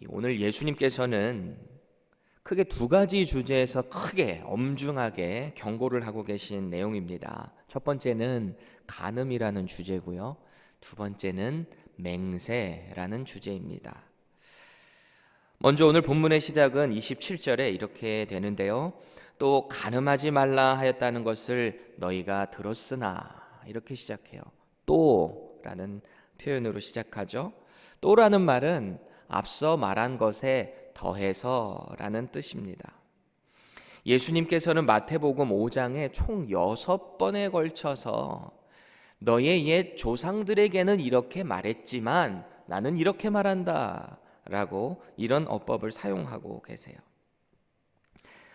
오늘 예수님께서는 크게 두 가지 주제에서 크게 엄중하게 경고를 하고 계신 내용입니다. 첫 번째는 간음이라는 주제고요. 두 번째는 맹세라는 주제입니다. 먼저 오늘 본문의 시작은 27절에 이렇게 되는데요. 또 간음하지 말라 하였다는 것을 너희가 들었으나, 이렇게 시작해요. 또라는 표현으로 시작하죠. 또라는 말은 앞서 말한 것에 더해서라는 뜻입니다. 예수님께서는 마태복음 5장에 총 6번에 걸쳐서 너의 옛 조상들에게는 이렇게 말했지만 나는 이렇게 말한다 라고 이런 어법을 사용하고 계세요.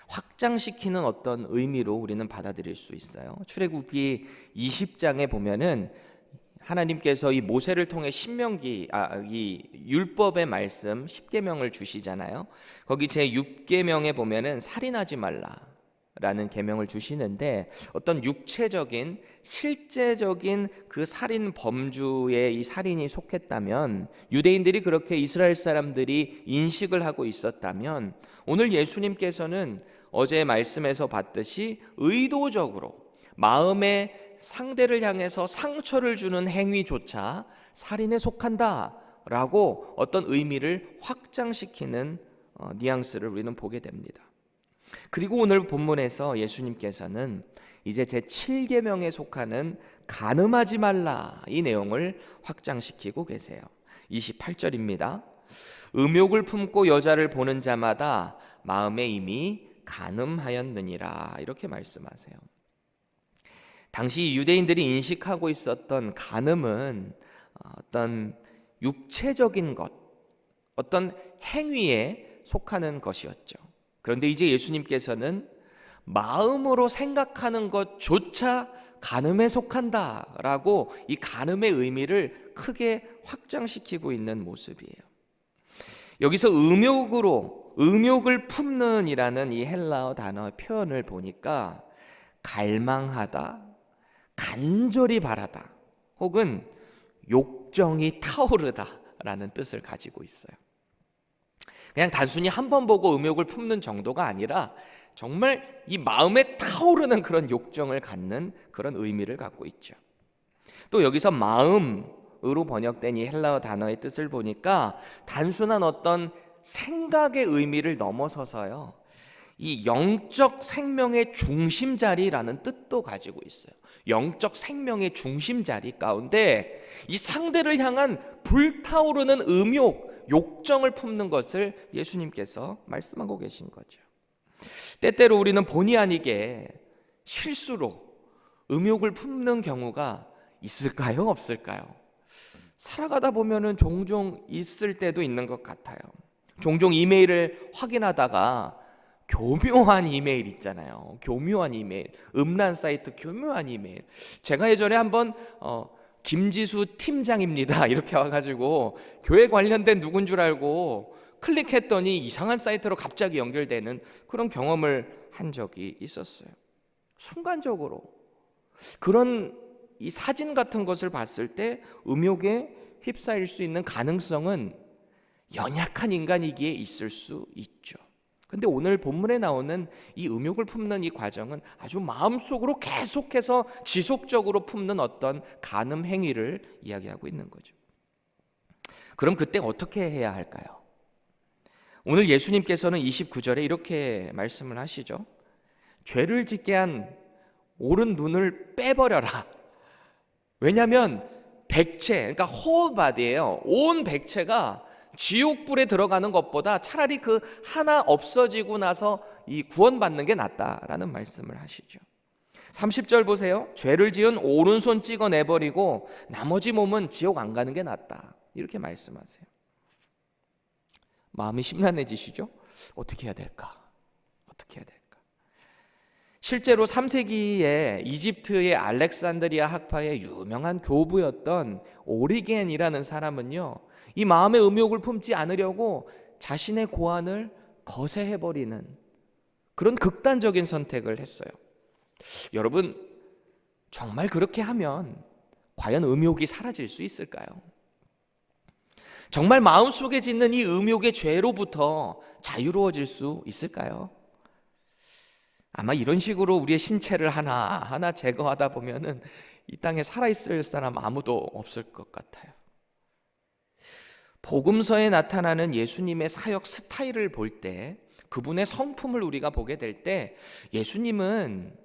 확장시키는 어떤 의미로 우리는 받아들일 수 있어요. 출애굽기 20장에 보면은 하나님께서 이 모세를 통해 이 율법의 말씀 10계명을 주시잖아요. 거기 제 6계명에 보면은 살인하지 말라라는 계명을 주시는데, 어떤 육체적인 실제적인 그 살인 범주에 이 살인이 속했다면, 유대인들이 그렇게 이스라엘 사람들이 인식을 하고 있었다면, 오늘 예수님께서는 어제 말씀에서 봤듯이 의도적으로 마음의 상대를 향해서 상처를 주는 행위조차 살인에 속한다라고 어떤 의미를 확장시키는 뉘앙스를 우리는 보게 됩니다. 그리고 오늘 본문에서 예수님께서는 이제 제7계명에 속하는 간음하지 말라, 이 내용을 확장시키고 계세요. 28절입니다. 음욕을 품고 여자를 보는 자마다 마음에 이미 간음하였느니라, 이렇게 말씀하세요. 당시 유대인들이 인식하고 있었던 간음은 어떤 육체적인 것, 어떤 행위에 속하는 것이었죠. 그런데 이제 예수님께서는 마음으로 생각하는 것조차 간음에 속한다라고 이 간음의 의미를 크게 확장시키고 있는 모습이에요. 여기서 음욕을 품는 이라는 이 헬라어 단어의 표현을 보니까 갈망하다, 간절히 바라다, 혹은 욕정이 타오르다라는 뜻을 가지고 있어요. 그냥 단순히 한 번 보고 음욕을 품는 정도가 아니라 정말 이 마음에 타오르는 그런 욕정을 갖는 그런 의미를 갖고 있죠. 또 여기서 마음으로 번역된 이 헬라어 단어의 뜻을 보니까 단순한 어떤 생각의 의미를 넘어서서요, 이 영적 생명의 중심자리라는 뜻도 가지고 있어요. 영적 생명의 중심자리 가운데 이 상대를 향한 불타오르는 음욕, 욕정을 품는 것을 예수님께서 말씀하고 계신 거죠. 때때로 우리는 본의 아니게 실수로 음욕을 품는 경우가 있을까요? 없을까요? 살아가다 보면은 종종 있을 때도 있는 것 같아요. 종종 이메일을 확인하다가 교묘한 이메일 있잖아요. 교묘한 이메일, 음란 사이트 교묘한 이메일. 제가 예전에 한번 김지수 팀장입니다 이렇게 와가지고 교회 관련된 누군 줄 알고 클릭했더니 이상한 사이트로 갑자기 연결되는 그런 경험을 한 적이 있었어요. 순간적으로 그런 이 사진 같은 것을 봤을 때 음욕에 휩싸일 수 있는 가능성은 연약한 인간이기에 있을 수 있죠. 근데 오늘 본문에 나오는 이 음욕을 품는 이 과정은 아주 마음속으로 계속해서 지속적으로 품는 어떤 간음 행위를 이야기하고 있는 거죠. 그럼 그때 어떻게 해야 할까요? 오늘 예수님께서는 29절에 이렇게 말씀을 하시죠. 죄를 짓게 한 오른 눈을 빼버려라. 왜냐하면 백체, 그러니까 whole body예요. 온 백체가 지옥불에 들어가는 것보다 차라리 그 하나 없어지고 나서 이 구원받는 게 낫다라는 말씀을 하시죠. 30절 보세요. 죄를 지은 오른손 찍어내버리고 나머지 몸은 지옥 안 가는 게 낫다, 이렇게 말씀하세요. 마음이 심란해지시죠? 어떻게 해야 될까? 어떻게 해야 될까? 실제로 3세기에 이집트의 알렉산드리아 학파의 유명한 교부였던 오리겐이라는 사람은요, 이 마음의 음욕을 품지 않으려고 자신의 고안을 거세해버리는 그런 극단적인 선택을 했어요. 여러분, 정말 그렇게 하면 과연 음욕이 사라질 수 있을까요? 정말 마음속에 짓는 이 음욕의 죄로부터 자유로워질 수 있을까요? 아마 이런 식으로 우리의 신체를 하나하나 제거하다 보면은 이 땅에 살아있을 사람 아무도 없을 것 같아요. 복음서에 나타나는 예수님의 사역 스타일을 볼 때, 그분의 성품을 우리가 보게 될 때, 예수님은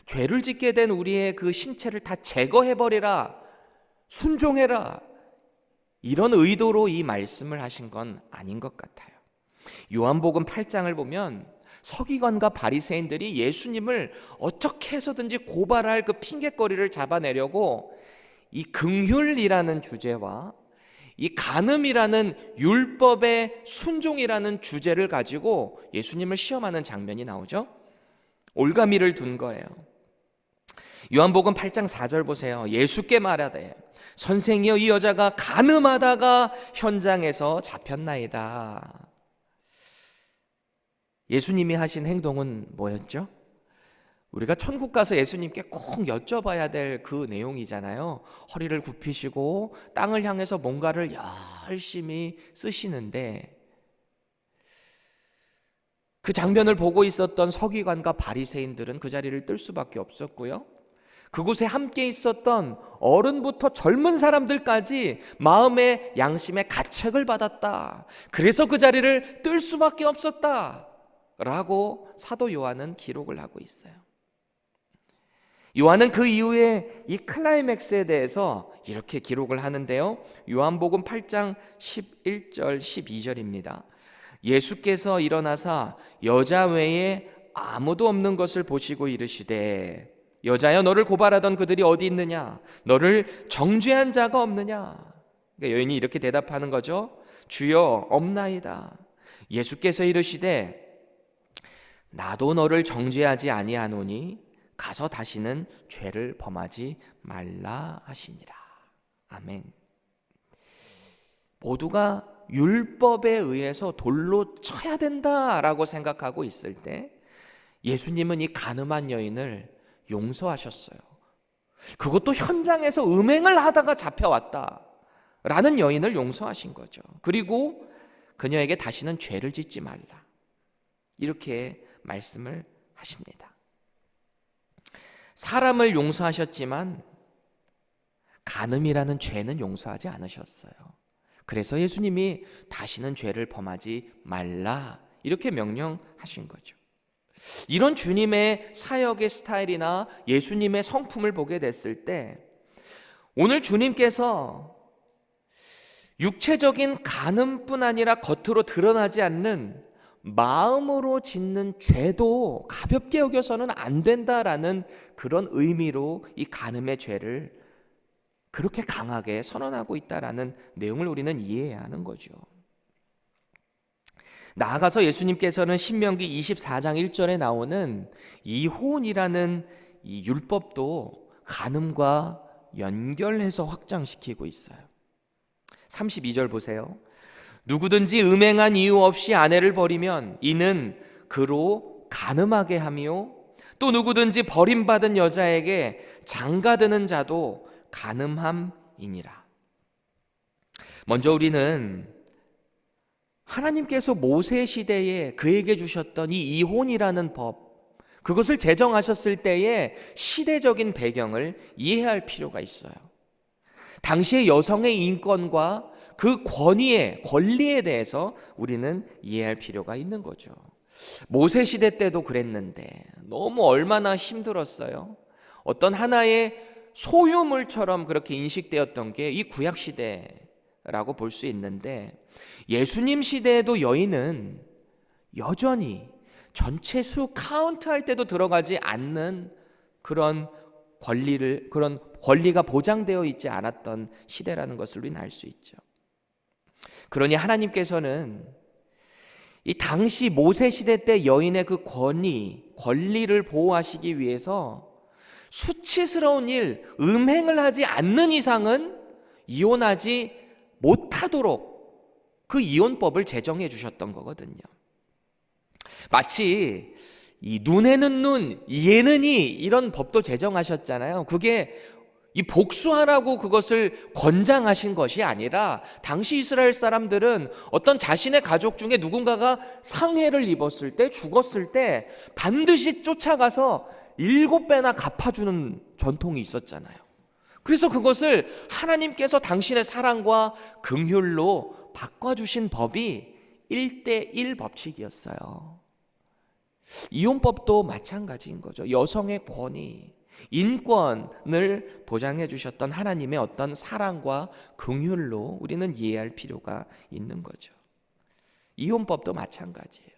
죄를 짓게 된 우리의 그 신체를 다 제거해버리라, 순종해라, 이런 의도로 이 말씀을 하신 건 아닌 것 같아요. 요한복음 8장을 보면 서기관과 바리새인들이 예수님을 어떻게 해서든지 고발할 그 핑계거리를 잡아내려고 이 긍휼이라는 주제와 이 간음이라는 율법의 순종이라는 주제를 가지고 예수님을 시험하는 장면이 나오죠. 올가미를 둔 거예요. 요한복음 8장 4절 보세요. 예수께 말하되 선생이여 이 여자가 간음하다가 현장에서 잡혔나이다. 예수님이 하신 행동은 뭐였죠? 우리가 천국 가서 예수님께 꼭 여쭤봐야 될 그 내용이잖아요. 허리를 굽히시고 땅을 향해서 뭔가를 열심히 쓰시는데, 그 장면을 보고 있었던 서기관과 바리새인들은 그 자리를 뜰 수밖에 없었고요. 그곳에 함께 있었던 어른부터 젊은 사람들까지 마음의 양심의 가책을 받았다. 그래서 그 자리를 뜰 수밖에 없었다 라고 사도 요한은 기록을 하고 있어요. 요한은 그 이후에 이 클라이맥스에 대해서 이렇게 기록을 하는데요. 요한복음 8장 11절 12절입니다. 예수께서 일어나사 여자 외에 아무도 없는 것을 보시고 이르시되 여자여 너를 고발하던 그들이 어디 있느냐? 너를 정죄한 자가 없느냐? 그러니까 여인이 이렇게 대답하는 거죠. 주여 없나이다. 예수께서 이르시되 나도 너를 정죄하지 아니하노니 가서 다시는 죄를 범하지 말라 하시니라. 아멘. 모두가 율법에 의해서 돌로 쳐야 된다라고 생각하고 있을 때 예수님은 이 간음한 여인을 용서하셨어요. 그것도 현장에서 음행을 하다가 잡혀왔다라는 여인을 용서하신 거죠. 그리고 그녀에게 다시는 죄를 짓지 말라, 이렇게 말씀을 하십니다. 사람을 용서하셨지만 간음이라는 죄는 용서하지 않으셨어요. 그래서 예수님이 다시는 죄를 범하지 말라 이렇게 명령하신 거죠. 이런 주님의 사역의 스타일이나 예수님의 성품을 보게 됐을 때 오늘 주님께서 육체적인 간음뿐 아니라 겉으로 드러나지 않는 마음으로 짓는 죄도 가볍게 여겨서는 안 된다라는 그런 의미로 이 간음의 죄를 그렇게 강하게 선언하고 있다라는 내용을 우리는 이해해야 하는 거죠. 나아가서 예수님께서는 신명기 24장 1절에 나오는 이혼이라는 이 율법도 간음과 연결해서 확장시키고 있어요. 32절 보세요. 누구든지 음행한 이유 없이 아내를 버리면 이는 그로 간음하게 하며 또 누구든지 버림받은 여자에게 장가드는 자도 간음함이니라. 먼저 우리는 하나님께서 모세 시대에 그에게 주셨던 이 이혼이라는 법, 그것을 제정하셨을 때의 시대적인 배경을 이해할 필요가 있어요. 당시의 여성의 인권과 그 권리에 대해서 우리는 이해할 필요가 있는 거죠. 모세 시대 때도 그랬는데 너무 얼마나 힘들었어요. 어떤 하나의 소유물처럼 그렇게 인식되었던 게 이 구약 시대라고 볼 수 있는데, 예수님 시대에도 여인은 여전히 전체 수 카운트할 때도 들어가지 않는 그런 권리가 보장되어 있지 않았던 시대라는 것을 우리는 알 수 있죠. 그러니 하나님께서는 이 당시 모세 시대 때 여인의 그 권리를 보호하시기 위해서 수치스러운 일, 음행을 하지 않는 이상은 이혼하지 못하도록 그 이혼법을 제정해 주셨던 거거든요. 마치 이 눈에는 눈, 이에는 이 이런 법도 제정하셨잖아요. 그게 이 복수하라고 그것을 권장하신 것이 아니라 당시 이스라엘 사람들은 어떤 자신의 가족 중에 누군가가 상해를 입었을 때, 죽었을 때 반드시 쫓아가서 7배나 갚아주는 전통이 있었잖아요. 그래서 그것을 하나님께서 당신의 사랑과 긍휼로 바꿔주신 법이 1:1 법칙이었어요. 이혼법도 마찬가지인 거죠. 여성의 권위, 인권을 보장해 주셨던 하나님의 어떤 사랑과 긍휼로 우리는 이해할 필요가 있는 거죠. 이혼법도 마찬가지예요.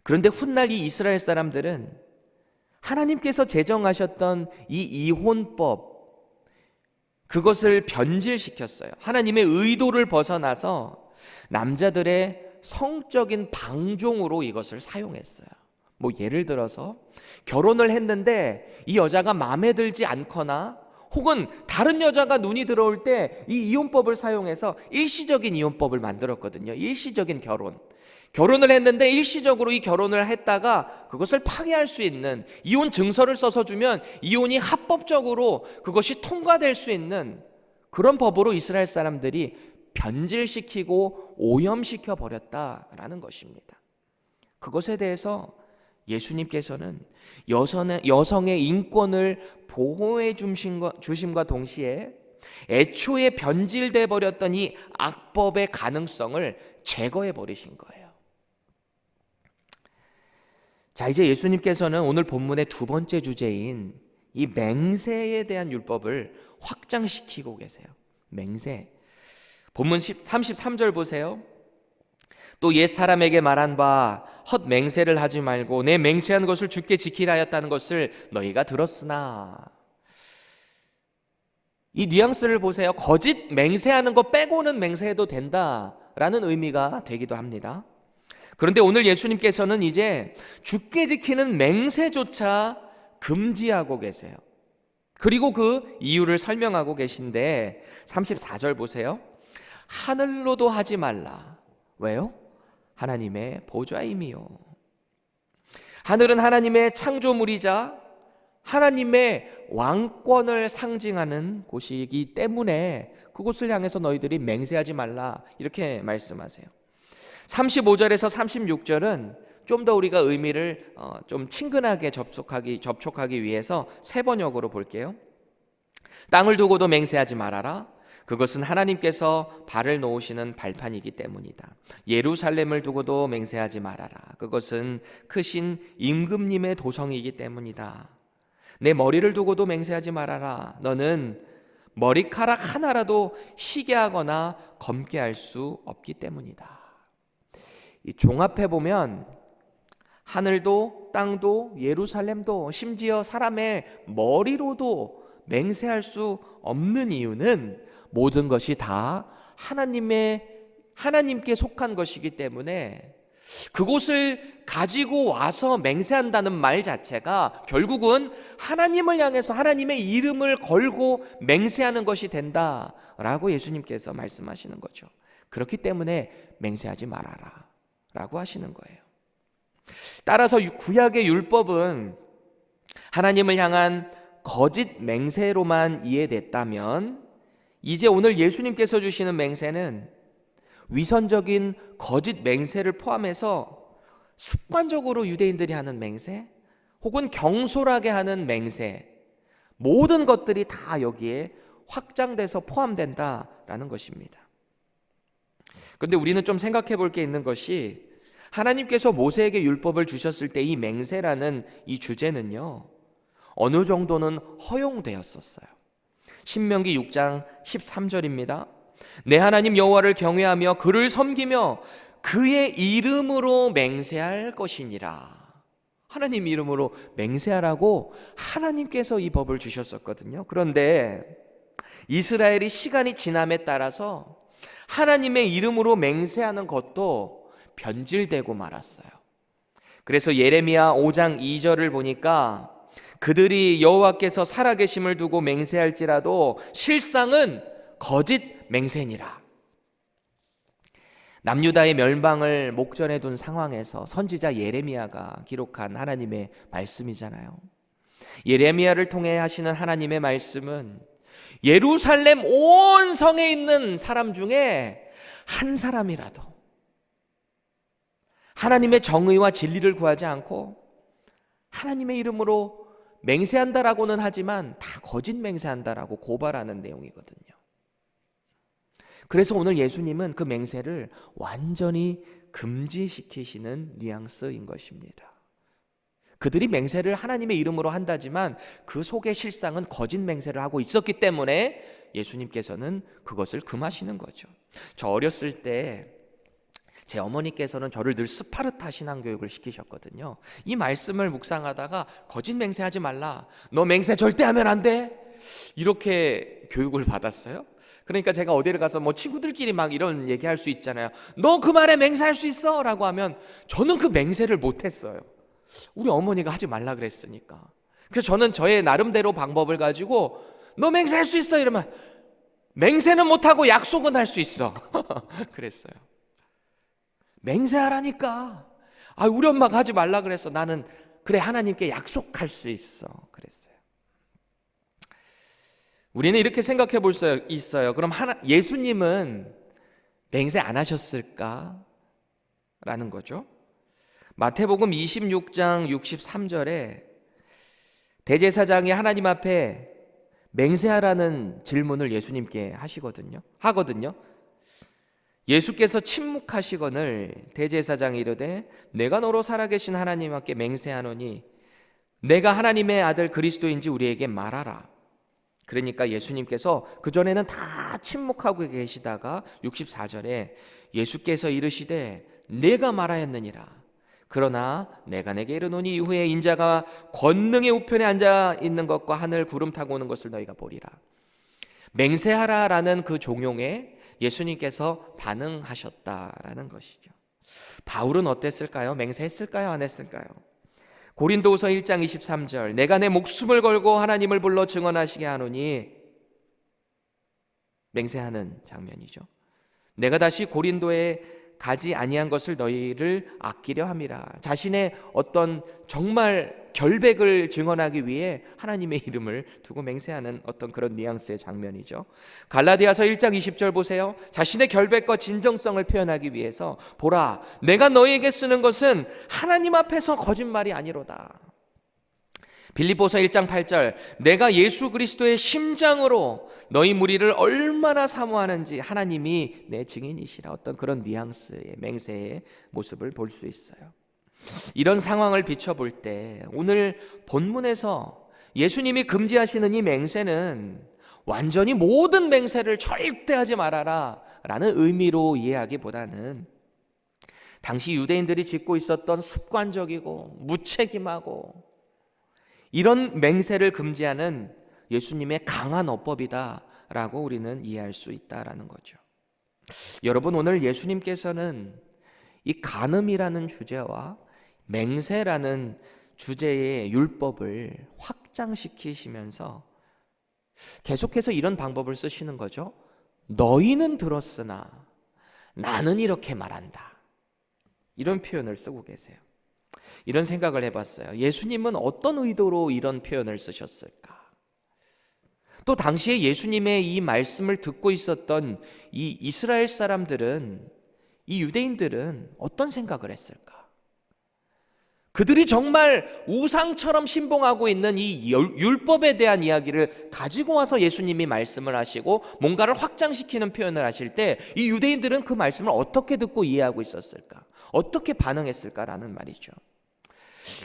그런데 훗날 이 이스라엘 사람들은 하나님께서 제정하셨던 이 이혼법, 그것을 변질시켰어요. 하나님의 의도를 벗어나서 남자들의 성적인 방종으로 이것을 사용했어요. 뭐 예를 들어서 결혼을 했는데 이 여자가 마음에 들지 않거나 혹은 다른 여자가 눈이 들어올 때 이 이혼법을 사용해서 일시적인 이혼법을 만들었거든요. 일시적인 결혼을 했는데 일시적으로 이 결혼을 했다가 그것을 파기할 수 있는 이혼 증서를 써서 주면 이혼이 합법적으로 그것이 통과될 수 있는 그런 법으로 이스라엘 사람들이 변질시키고 오염시켜 버렸다라는 것입니다. 그것에 대해서 예수님께서는 여성의 인권을 보호해 주심과 동시에 애초에 변질돼 버렸던 이 악법의 가능성을 제거해 버리신 거예요. 자, 이제 예수님께서는 오늘 본문의 두 번째 주제인 이 맹세에 대한 율법을 확장시키고 계세요. 맹세. 본문 33절 보세요. 또 옛 사람에게 말한 바 헛 맹세를 하지 말고 내 맹세한 것을 주께 지키라 하였다는 것을 너희가 들었으나. 이 뉘앙스를 보세요. 거짓 맹세하는 거 빼고는 맹세해도 된다라는 의미가 되기도 합니다. 그런데 오늘 예수님께서는 이제 주께 지키는 맹세조차 금지하고 계세요. 그리고 그 이유를 설명하고 계신데 34절 보세요. 하늘로도 하지 말라. 왜요? 하나님의 보좌임이요. 하늘은 하나님의 창조물이자 하나님의 왕권을 상징하는 곳이기 때문에 그곳을 향해서 너희들이 맹세하지 말라 이렇게 말씀하세요. 35절에서 36절은 좀 더 우리가 의미를 좀 친근하게 접촉하기 위해서 세 번역으로 볼게요. 땅을 두고도 맹세하지 말아라. 그것은 하나님께서 발을 놓으시는 발판이기 때문이다. 예루살렘을 두고도 맹세하지 말아라. 그것은 크신 임금님의 도성이기 때문이다. 내 머리를 두고도 맹세하지 말아라. 너는 머리카락 하나라도 희게 하거나 검게 할 수 없기 때문이다. 이 종합해 보면 하늘도 땅도 예루살렘도 심지어 사람의 머리로도 맹세할 수 없는 이유는 모든 것이 다 하나님께 속한 것이기 때문에 그곳을 가지고 와서 맹세한다는 말 자체가 결국은 하나님을 향해서 하나님의 이름을 걸고 맹세하는 것이 된다라고 예수님께서 말씀하시는 거죠. 그렇기 때문에 맹세하지 말아라 라고 하시는 거예요. 따라서 구약의 율법은 하나님을 향한 거짓 맹세로만 이해됐다면 이제 오늘 예수님께서 주시는 맹세는 위선적인 거짓 맹세를 포함해서 습관적으로 유대인들이 하는 맹세 혹은 경솔하게 하는 맹세, 모든 것들이 다 여기에 확장돼서 포함된다라는 것입니다. 그런데 우리는 좀 생각해 볼 게 있는 것이 하나님께서 모세에게 율법을 주셨을 때 이 맹세라는 이 주제는요 어느 정도는 허용되었었어요. 신명기 6장 13절입니다. 내 하나님 여호와를 경외하며 그를 섬기며 그의 이름으로 맹세할 것이니라. 하나님 이름으로 맹세하라고 하나님께서 이 법을 주셨었거든요. 그런데 이스라엘이 시간이 지남에 따라서 하나님의 이름으로 맹세하는 것도 변질되고 말았어요. 그래서 예레미야 5장 2절을 보니까 그들이 여호와께서 살아계심을 두고 맹세할지라도 실상은 거짓 맹세니라. 남유다의 멸망을 목전에 둔 상황에서 선지자 예레미야가 기록한 하나님의 말씀이잖아요. 예레미야를 통해 하시는 하나님의 말씀은 예루살렘 온 성에 있는 사람 중에 한 사람이라도 하나님의 정의와 진리를 구하지 않고 하나님의 이름으로 맹세한다라고는 하지만 다 거짓 맹세한다라고 고발하는 내용이거든요. 그래서 오늘 예수님은 그 맹세를 완전히 금지시키시는 뉘앙스인 것입니다. 그들이 맹세를 하나님의 이름으로 한다지만 그 속의 실상은 거짓 맹세를 하고 있었기 때문에 예수님께서는 그것을 금하시는 거죠. 저 어렸을 때 제 어머니께서는 저를 늘 스파르타 신앙교육을 시키셨거든요. 이 말씀을 묵상하다가 거짓 맹세하지 말라, 너 맹세 절대 하면 안 돼, 이렇게 교육을 받았어요. 그러니까 제가 어디를 가서 뭐 친구들끼리 막 이런 얘기할 수 있잖아요. 너 그 말에 맹세할 수 있어? 라고 하면 저는 그 맹세를 못했어요. 우리 어머니가 하지 말라 그랬으니까. 그래서 저는 저의 나름대로 방법을 가지고 너 맹세할 수 있어? 이러면 맹세는 못하고 약속은 할 수 있어. 그랬어요. 맹세하라니까. 우리 엄마가 하지 말라 그랬어. 나는 그래, 하나님께 약속할 수 있어. 그랬어요. 우리는 이렇게 생각해 볼 수 있어요. 그럼 예수님은 맹세 안 하셨을까? 라는 거죠. 마태복음 26장 63절에 대제사장이 하나님 앞에 맹세하라는 질문을 예수님께 하거든요. 예수께서 침묵하시거늘 대제사장이 이르되 내가 너로 살아계신 하나님 앞에 맹세하노니 내가 하나님의 아들 그리스도인지 우리에게 말하라. 그러니까 예수님께서 그전에는 다 침묵하고 계시다가 64절에 예수께서 이르시되 내가 말하였느니라. 그러나 내가 내게 이르노니 이후에 인자가 권능의 우편에 앉아 있는 것과 하늘 구름 타고 오는 것을 너희가 보리라. 맹세하라라는 그 종용에 예수님께서 반응하셨다라는 것이죠. 바울은 어땠을까요? 맹세했을까요? 안 했을까요? 고린도후서 1장 23절 내가 내 목숨을 걸고 하나님을 불러 증언하시게 하노니, 맹세하는 장면이죠. 내가 다시 고린도에 가지 아니한 것을 너희를 아끼려 함이라. 자신의 어떤 정말 결백을 증언하기 위해 하나님의 이름을 두고 맹세하는 어떤 그런 뉘앙스의 장면이죠. 갈라디아서 1장 20절 보세요. 자신의 결백과 진정성을 표현하기 위해서 보라, 내가 너희에게 쓰는 것은 하나님 앞에서 거짓말이 아니로다. 빌립보서 1장 8절 내가 예수 그리스도의 심장으로 너희 무리를 얼마나 사모하는지 하나님이 내 증인이시라. 어떤 그런 뉘앙스의 맹세의 모습을 볼 수 있어요. 이런 상황을 비춰볼 때 오늘 본문에서 예수님이 금지하시는 이 맹세는 완전히 모든 맹세를 절대 하지 말아라 라는 의미로 이해하기보다는 당시 유대인들이 짓고 있었던 습관적이고 무책임하고 이런 맹세를 금지하는 예수님의 강한 어법이다라고 우리는 이해할 수 있다라는 거죠. 여러분, 오늘 예수님께서는 이 간음이라는 주제와 맹세라는 주제의 율법을 확장시키시면서 계속해서 이런 방법을 쓰시는 거죠. 너희는 들었으나 나는 이렇게 말한다. 이런 표현을 쓰고 계세요. 이런 생각을 해봤어요. 예수님은 어떤 의도로 이런 표현을 쓰셨을까? 또 당시에 예수님의 이 말씀을 듣고 있었던 이 이스라엘 사람들은, 이 유대인들은 어떤 생각을 했을까? 그들이 정말 우상처럼 신봉하고 있는 이 율법에 대한 이야기를 가지고 와서 예수님이 말씀을 하시고 뭔가를 확장시키는 표현을 하실 때 이 유대인들은 그 말씀을 어떻게 듣고 이해하고 있었을까? 어떻게 반응했을까라는 말이죠.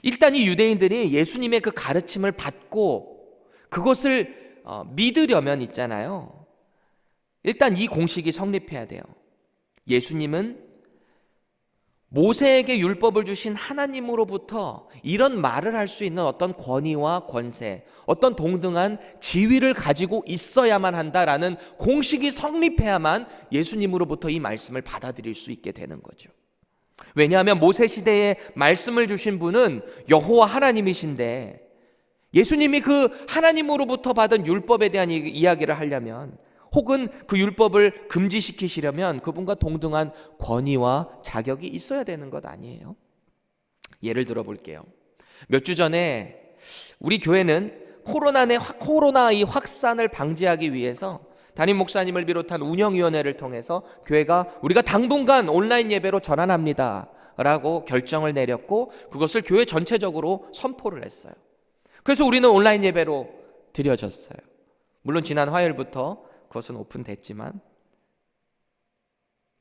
일단 이 유대인들이 예수님의 그 가르침을 받고 그것을 믿으려면 있잖아요. 일단 이 공식이 성립해야 돼요. 예수님은 모세에게 율법을 주신 하나님으로부터 이런 말을 할 수 있는 어떤 권위와 권세, 어떤 동등한 지위를 가지고 있어야만 한다라는 공식이 성립해야만 예수님으로부터 이 말씀을 받아들일 수 있게 되는 거죠. 왜냐하면 모세 시대에 말씀을 주신 분은 여호와 하나님이신데 예수님이 그 하나님으로부터 받은 율법에 대한 이야기를 하려면 혹은 그 율법을 금지시키시려면 그분과 동등한 권위와 자격이 있어야 되는 것 아니에요? 예를 들어 볼게요. 몇 주 전에 우리 교회는 코로나의 확산을 방지하기 위해서 담임 목사님을 비롯한 운영위원회를 통해서 우리가 당분간 온라인 예배로 전환합니다 라고 결정을 내렸고, 그것을 교회 전체적으로 선포를 했어요. 그래서 우리는 온라인 예배로 드려졌어요. 물론 지난 화요일부터 그것은 오픈됐지만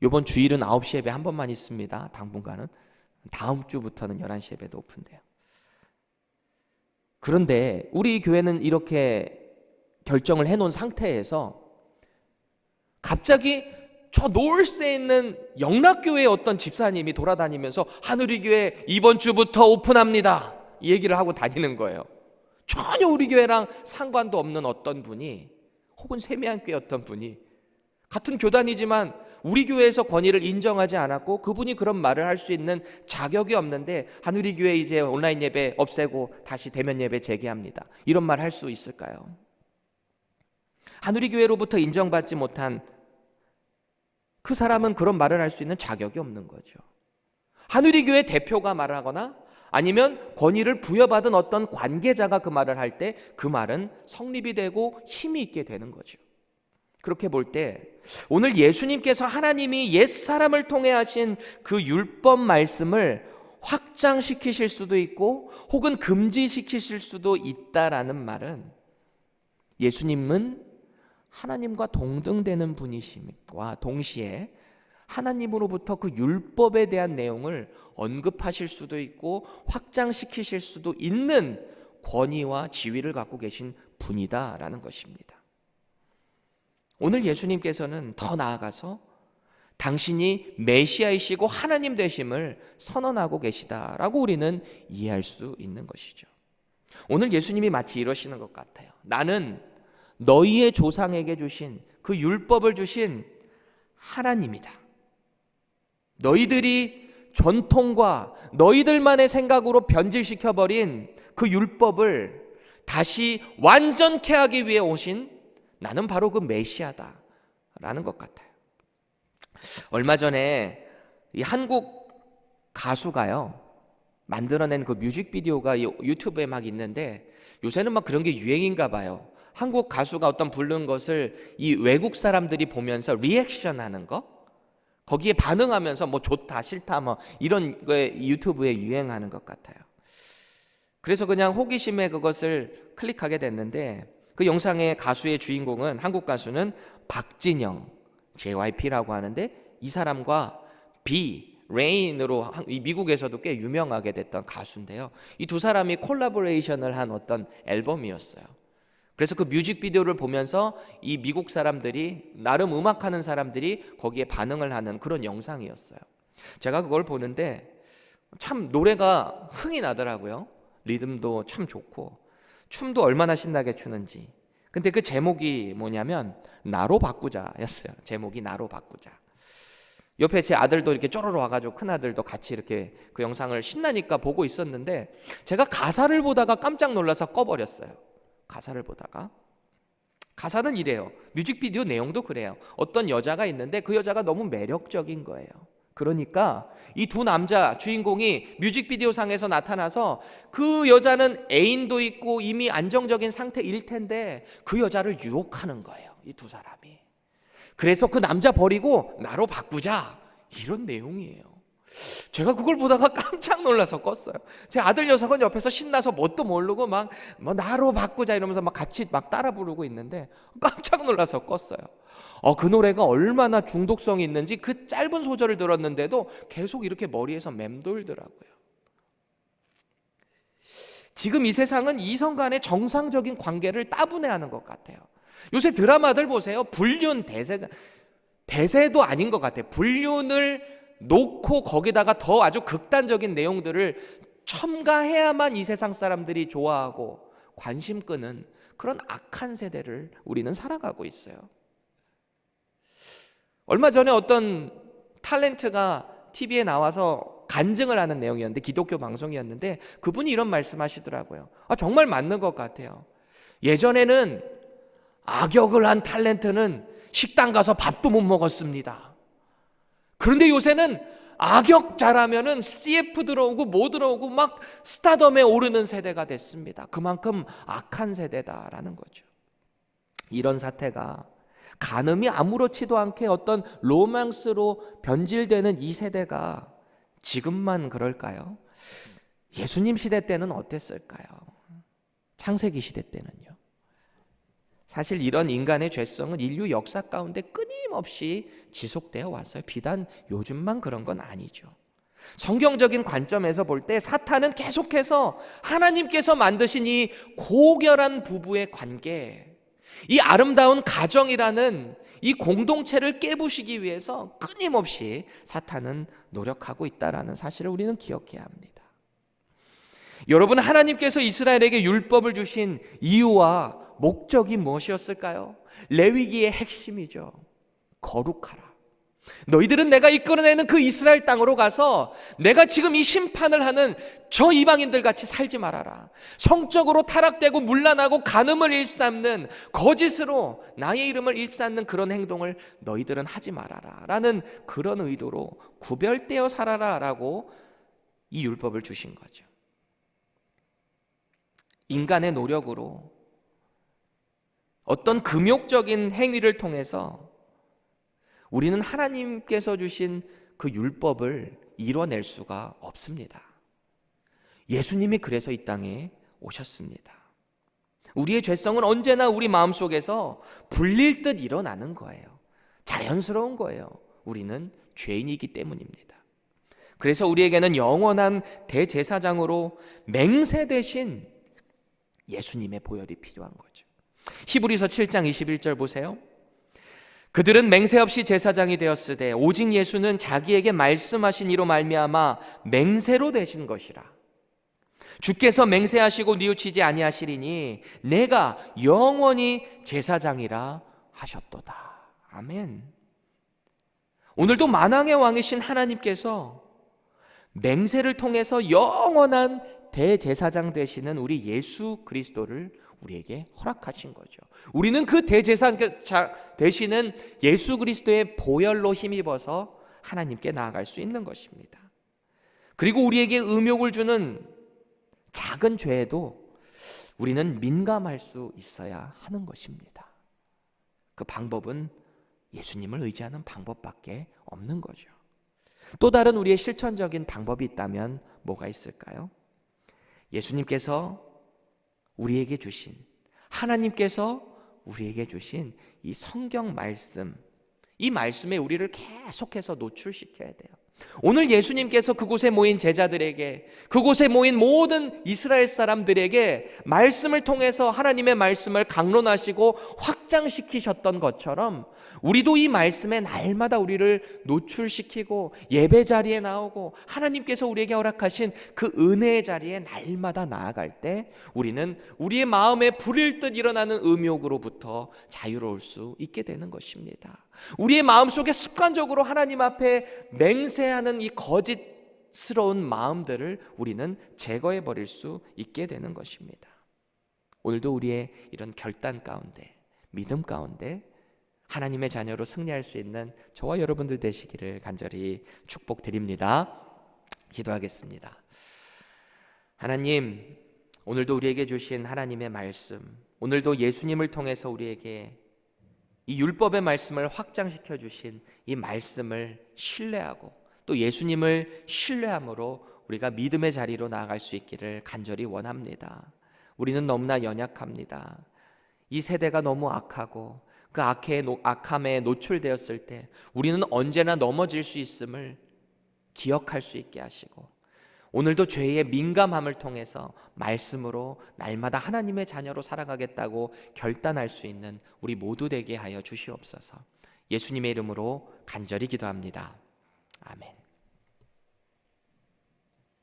이번 주일은 9시 예배 한 번만 있습니다. 당분간은. 다음 주부터는 11시 예배도 오픈돼요. 그런데 우리 교회는 이렇게 결정을 해놓은 상태에서 갑자기 저 노을스에 있는 영락교회의 어떤 집사님이 돌아다니면서 하늘이교회 이번 주부터 오픈합니다 이 얘기를 하고 다니는 거예요. 전혀 우리 교회랑 상관도 없는 어떤 분이, 혹은 세미한교회 어떤 분이, 같은 교단이지만 우리 교회에서 권위를 인정하지 않았고 그분이 그런 말을 할 수 있는 자격이 없는데 하늘이 교회 이제 온라인 예배 없애고 다시 대면 예배 재개합니다, 이런 말 할 수 있을까요? 하늘이 교회로부터 인정받지 못한 그 사람은 그런 말을 할 수 있는 자격이 없는 거죠. 하늘이 교회 대표가 말을 하거나 아니면 권위를 부여받은 어떤 관계자가 그 말을 할 때 그 말은 성립이 되고 힘이 있게 되는 거죠. 그렇게 볼 때 오늘 예수님께서 하나님이 옛사람을 통해 하신 그 율법 말씀을 확장시키실 수도 있고 혹은 금지시키실 수도 있다라는 말은, 예수님은 하나님과 동등되는 분이심과 동시에 하나님으로부터 그 율법에 대한 내용을 언급하실 수도 있고 확장시키실 수도 있는 권위와 지위를 갖고 계신 분이다라는 것입니다. 오늘 예수님께서는 더 나아가서 당신이 메시아이시고 하나님 되심을 선언하고 계시다라고 우리는 이해할 수 있는 것이죠. 오늘 예수님이 마치 이러시는 것 같아요. 나는 너희의 조상에게 주신 그 율법을 주신 하나님이다. 너희들이 전통과 너희들만의 생각으로 변질시켜버린 그 율법을 다시 완전케 하기 위해 오신 나는 바로 그 메시아다라는 것 같아요. 얼마 전에 이 한국 가수가요 만들어낸 그 뮤직비디오가 유튜브에 막 있는데, 요새는 막 그런 게 유행인가 봐요. 한국 가수가 어떤 부른 것을 이 외국 사람들이 보면서 리액션 하는 거, 거기에 반응하면서 뭐 좋다 싫다 뭐 이런 거에 유튜브에 유행하는 것 같아요. 그래서 그냥 호기심에 그것을 클릭하게 됐는데, 그 영상의 가수의 주인공은, 한국 가수는 박진영, JYP라고 하는데, 이 사람과 레인으로 미국에서도 꽤 유명하게 됐던 가수인데요. 이 두 사람이 콜라보레이션을 한 어떤 앨범이었어요. 그래서 그 뮤직비디오를 보면서 이 미국 사람들이, 나름 음악하는 사람들이 거기에 반응을 하는 그런 영상이었어요. 제가 그걸 보는데 참 노래가 흥이 나더라고요. 리듬도 참 좋고 춤도 얼마나 신나게 추는지. 근데 그 제목이 뭐냐면 나로 바꾸자였어요. 제목이 나로 바꾸자. 옆에 제 아들도 이렇게 쪼르르 와가지고, 큰 아들도 같이 이렇게 그 영상을 신나니까 보고 있었는데, 제가 가사를 보다가 깜짝 놀라서 꺼버렸어요. 가사를 보다가. 가사는 이래요. 뮤직비디오 내용도 그래요. 어떤 여자가 있는데 그 여자가 너무 매력적인 거예요. 그러니까 이 두 남자 주인공이 뮤직비디오 상에서 나타나서, 그 여자는 애인도 있고 이미 안정적인 상태일 텐데 그 여자를 유혹하는 거예요, 이 두 사람이. 그래서 그 남자 버리고 나로 바꾸자, 이런 내용이에요. 제가 그걸 보다가 깜짝 놀라서 껐어요. 제 아들 녀석은 옆에서 신나서 뭣도 모르고 막 뭐 나로 바꾸자 이러면서 막 같이 막 따라 부르고 있는데 깜짝 놀라서 껐어요. 그 노래가 얼마나 중독성이 있는지 그 짧은 소절을 들었는데도 계속 이렇게 머리에서 맴돌더라고요. 지금 이 세상은 이성 간의 정상적인 관계를 따분해하는 것 같아요. 요새 드라마들 보세요. 불륜 대세도 아닌 것 같아요. 불륜을 놓고 거기다가 더 아주 극단적인 내용들을 첨가해야만 이 세상 사람들이 좋아하고 관심 끄는 그런 악한 세대를 우리는 살아가고 있어요. 얼마 전에 어떤 탤런트가 TV에 나와서 간증을 하는 내용이었는데, 기독교 방송이었는데, 그분이 이런 말씀하시더라고요. 정말 맞는 것 같아요. 예전에는 악역을 한 탤런트는 식당 가서 밥도 못 먹었습니다. 그런데 요새는 악역 잘하면은 CF 들어오고 뭐 들어오고 막 스타덤에 오르는 세대가 됐습니다. 그만큼 악한 세대다라는 거죠. 이런 사태가 간음이 아무렇지도 않게 어떤 로망스로 변질되는 이 세대가 지금만 그럴까요? 예수님 시대 때는 어땠을까요? 창세기 시대 때는요. 사실 이런 인간의 죄성은 인류 역사 가운데 끊임없이 지속되어 왔어요. 비단 요즘만 그런 건 아니죠. 성경적인 관점에서 볼 때 사탄은 계속해서 하나님께서 만드신 이 고결한 부부의 관계, 이 아름다운 가정이라는 이 공동체를 깨부시기 위해서 끊임없이 사탄은 노력하고 있다는 사실을 우리는 기억해야 합니다. 여러분, 하나님께서 이스라엘에게 율법을 주신 이유와 목적이 무엇이었을까요? 레위기의 핵심이죠. 거룩하라. 너희들은 내가 이끌어내는 그 이스라엘 땅으로 가서 내가 지금 이 심판을 하는 저 이방인들 같이 살지 말아라. 성적으로 타락되고 문란하고 간음을 일삼는, 거짓으로 나의 이름을 일삼는 그런 행동을 너희들은 하지 말아라 라는 그런 의도로 구별되어 살아라 라고 이 율법을 주신 거죠. 인간의 노력으로 어떤 금욕적인 행위를 통해서 우리는 하나님께서 주신 그 율법을 이뤄낼 수가 없습니다. 예수님이 그래서 이 땅에 오셨습니다. 우리의 죄성은 언제나 우리 마음속에서 불릴 듯 일어나는 거예요. 자연스러운 거예요. 우리는 죄인이기 때문입니다. 그래서 우리에게는 영원한 대제사장으로 맹세 대신 예수님의 보혈이 필요한 거죠. 히브리서 7장 21절 보세요. 그들은 맹세 없이 제사장이 되었으되 오직 예수는 자기에게 말씀하신 이로 말미암아 맹세로 되신 것이라. 주께서 맹세하시고 뉘우치지 아니하시리니 내가 영원히 제사장이라 하셨도다. 아멘. 오늘도 만왕의 왕이신 하나님께서 맹세를 통해서 영원한 대제사장 되시는 우리 예수 그리스도를 우리에게 허락하신 거죠. 우리는 그 대제사장 되시는 예수 그리스도의 보혈로 힘입어서 하나님께 나아갈 수 있는 것입니다. 그리고 우리에게 음욕을 주는 작은 죄에도 우리는 민감할 수 있어야 하는 것입니다. 그 방법은 예수님을 의지하는 방법밖에 없는 거죠. 또 다른 우리의 실천적인 방법이 있다면 뭐가 있을까요? 예수님께서 우리에게 주신, 하나님께서 우리에게 주신 이 성경 말씀, 이 말씀에 우리를 계속해서 노출시켜야 돼요. 오늘 예수님께서 그곳에 모인 제자들에게, 그곳에 모인 모든 이스라엘 사람들에게 말씀을 통해서 하나님의 말씀을 강론하시고 확장시키셨던 것처럼 우리도 이 말씀에 날마다 우리를 노출시키고 예배 자리에 나오고 하나님께서 우리에게 허락하신 그 은혜의 자리에 날마다 나아갈 때 우리는 우리의 마음에 불일 듯 일어나는 음욕으로부터 자유로울 수 있게 되는 것입니다. 우리의 마음속에 습관적으로 하나님 앞에 맹세하는 이 거짓스러운 마음들을 우리는 제거해 버릴 수 있게 되는 것입니다. 오늘도 우리의 이런 결단 가운데, 믿음 가운데 하나님의 자녀로 승리할 수 있는 저와 여러분들 되시기를 간절히 축복드립니다. 기도하겠습니다. 하나님, 오늘도 우리에게 주신 하나님의 말씀, 오늘도 예수님을 통해서 우리에게 이 율법의 말씀을 확장시켜 주신 이 말씀을 신뢰하고 또 예수님을 신뢰함으로 우리가 믿음의 자리로 나아갈 수 있기를 간절히 원합니다. 우리는 너무나 연약합니다. 이 세대가 너무 악하고 그 악함에 노출되었을 때 우리는 언제나 넘어질 수 있음을 기억할 수 있게 하시고 오늘도 죄의 민감함을 통해서 말씀으로 날마다 하나님의 자녀로 살아가겠다고 결단할 수 있는 우리 모두 되게 하여 주시옵소서. 예수님의 이름으로 간절히 기도합니다. 아멘.